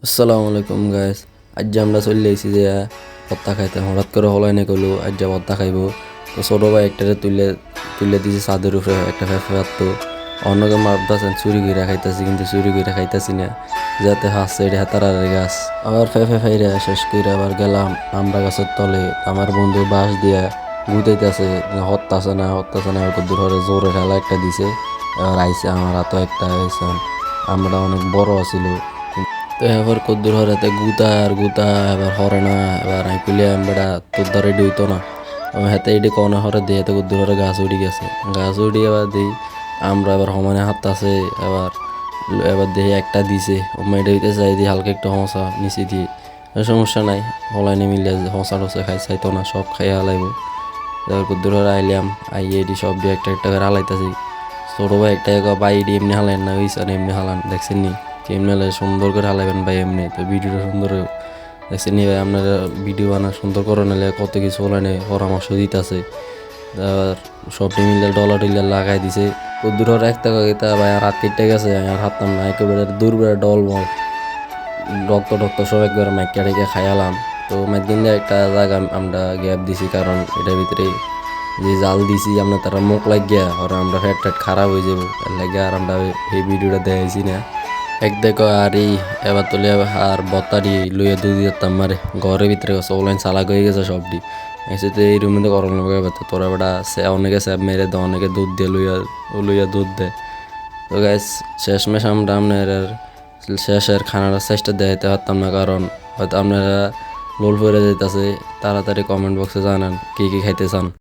আসসালামু আলাইকুম গাইস। আজ আমরা চলে এসেছি যে ভত্তা খাইতে। হঠাৎ করে হলাই না কইলো আজ ভত্তা খাইবো। তো ছোট ভাই একটারে তুলে তুলে দিয়েছে ছাদের উপরে একটা ফেফে তো অন্যকে মারতেছেন চুরি করে খাইতেছি, কিন্তু চুরি করে খাইতেছি না, যাতে হাসছে এটা হাতার গাছ। আবার ফেফে ফাইরে শেষ করে আবার গেলাম আমরা গাছের তলে। আমার বন্ধু বাঁশ দিয়া গুতাইতেছে, হত্যাছে না কত দূর হরে জোরে ঠেলা একটা দিছে। এবার আইসে আমার হাতও একটা হয়েছে। আমরা অনেক বড় ছিল, তো এবার কদ্দুর হরাতে গুতা আর গুতা এবার হরে না। এবার আমি কইলাম বেটা তোর দ্বারা এডি হইতো না। হাতে এডি কনে হরে দিয়ে হাতে কদ্দুর হরে গাছ উঠি গেছে। গাছ উঠি এবার দিই আমরা এবার সমানে হাত আছে। এবার এবার দেখি একটা দিছে ও মেয়েটা হইতে চাই দিয়ে হালকা একটা হসা নিচে দিয়ে সমস্যা নাই, হলাইনে মিলে হসা টসা খাই চাইতো না, সব খাইয়া হালাইব। এবার কদ্দুর হরে আইলাম আইয়ে এডি সব দিয়ে একটা একটা করে হালাইতেছি। ছোট ভাই একটা ভাই এডি এমনি হালাইন না, ওই এমনি হালান দেখছেন নি কেমনি হলে সুন্দর করে হালাইবেন ভাই। এমনি তো ভিডিওটা সুন্দর দেখছেন নি ভাই, আপনারা ভিডিও বানা সুন্দর করে নিলে কত কিছু হলাইনে পরামর্শ দিতেছে। আর সব মিলে ডলার টিলার লাগাই দিছে। কদ্দুর হরে একটা কইতা ভাই আর হাত কেটে গেছে, আর হাততাম না একেবারে দূর বেড়ে ডল মল রক্ত টক্ত সব একবারে মাইকা রেখে খাইয়ালাম। তো মাইকিন একটা জায়গা আমরা গ্যাপ দিছি, কারণ এটার ভিতরে যে জাল দিছি আমরা তারা মুখ লাগিয়া আর আমরা হেড টেড খারাপ হয়ে যাবো, এর লাগে আর আমরা এই ভিডিওটা দেখাইছি না। এক দেখো আর এই এবার তুলে আর বত্তারি লইয়া দুধ দিতাম মারে ঘরের ভিতরে অনলাইন চালাক হয়ে গেছে সবটি এসে। তো এই রুমে তো করণ তোরা বেটা সে অনেকে স্যাপ মেরে দেয়, অনেকে দুধ দিয়ে লইয়া দুধ দেয়। তো গ্যাস শেষমেশ আমরা আপনার শেষের খানাটা চেষ্টা দেখাইতে পারতাম না, কারণ হয়তো আপনারা লোল পড়ে যেতেছে। তাড়াতাড়ি কমেন্ট বক্সে জানান কি কি খাইতে চান।